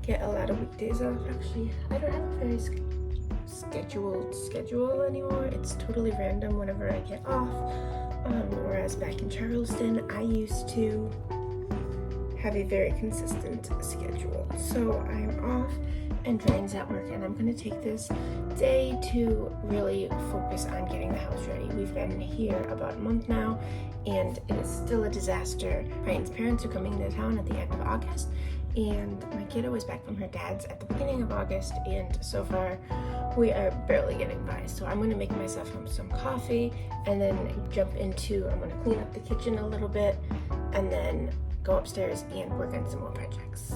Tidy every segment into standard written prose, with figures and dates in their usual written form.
get a lot of weekdays off. Actually, I don't have a very scheduled schedule anymore. It's totally random whenever I get off. Whereas back in Charleston, I used to have a very consistent schedule. So I'm off and Drain's at work, and I'm gonna take this day to really focus on getting the house ready. We've been here about a month now, and it is still a disaster. Ryan's parents are coming to town at the end of August, and my kiddo is back from her dad's at the beginning of August, and so far we are barely getting by. So I'm gonna make myself some coffee and then I'm gonna clean up the kitchen a little bit and then go upstairs and work on some more projects.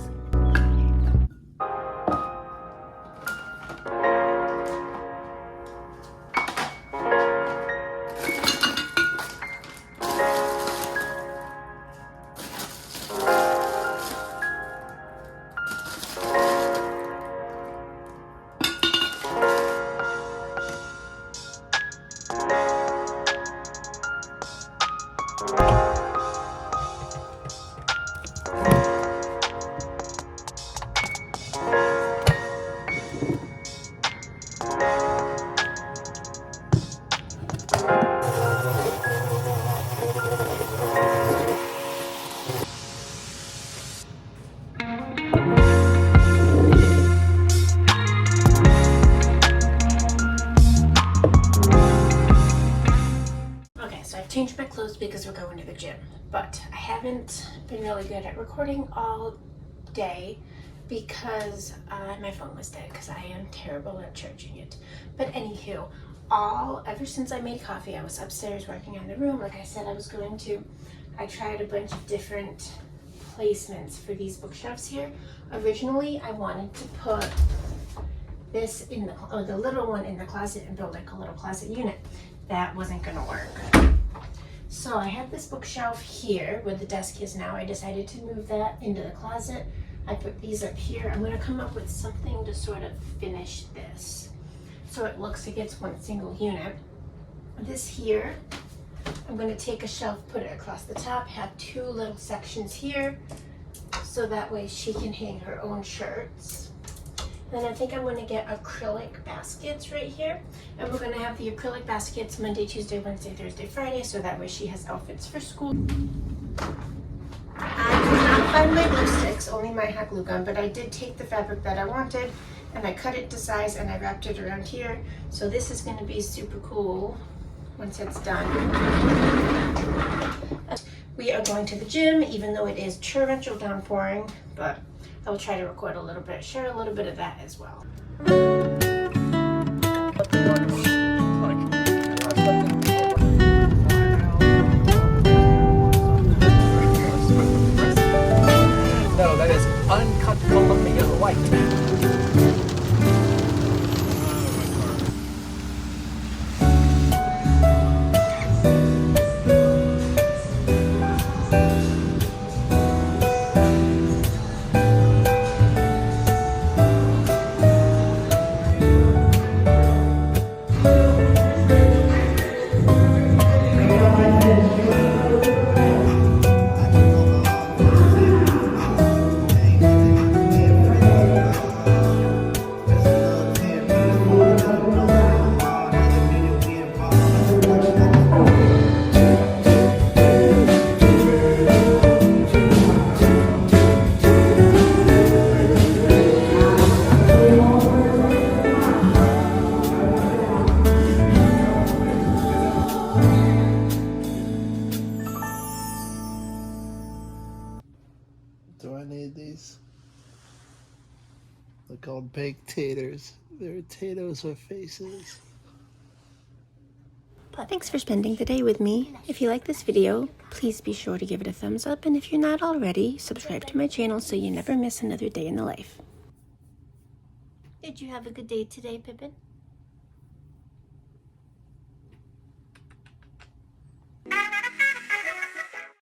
Changed my clothes because we're going to the gym, but I haven't been really good at recording all day because my phone was dead because I am terrible at charging it. But anywho, ever since I made coffee, I was upstairs working on the room like I said I was going to. I tried a bunch of different placements for these bookshelves here. Originally I wanted to put this in the little one in the closet and build like a little closet unit. That wasn't gonna work. So I had this bookshelf here where the desk is now. I decided to move that into the closet. I put these up here. I'm gonna come up with something to sort of finish this so it looks like it's one single unit. This here, I'm gonna take a shelf, put it across the top, have two little sections here so that way she can hang her own shirts. Then I think I'm going to get acrylic baskets right here. And we're going to have the acrylic baskets Monday, Tuesday, Wednesday, Thursday, Friday, so that way she has outfits for school. I did not find my glue sticks, only my hot glue gun, but I did take the fabric that I wanted and I cut it to size and I wrapped it around here. So this is going to be super cool once it's done. We are going to the gym, even though it is torrential downpouring, but I will try to record a little bit, share a little bit of that as well. No, that is uncut Columbia white. Do I need these? They're called baked taters. They're taters with faces. Thanks for spending the day with me. If you like this video, please be sure to give it a thumbs up, and if you're not already, subscribe to my channel so you never miss another day in the life. Did you have a good day today, Pippin?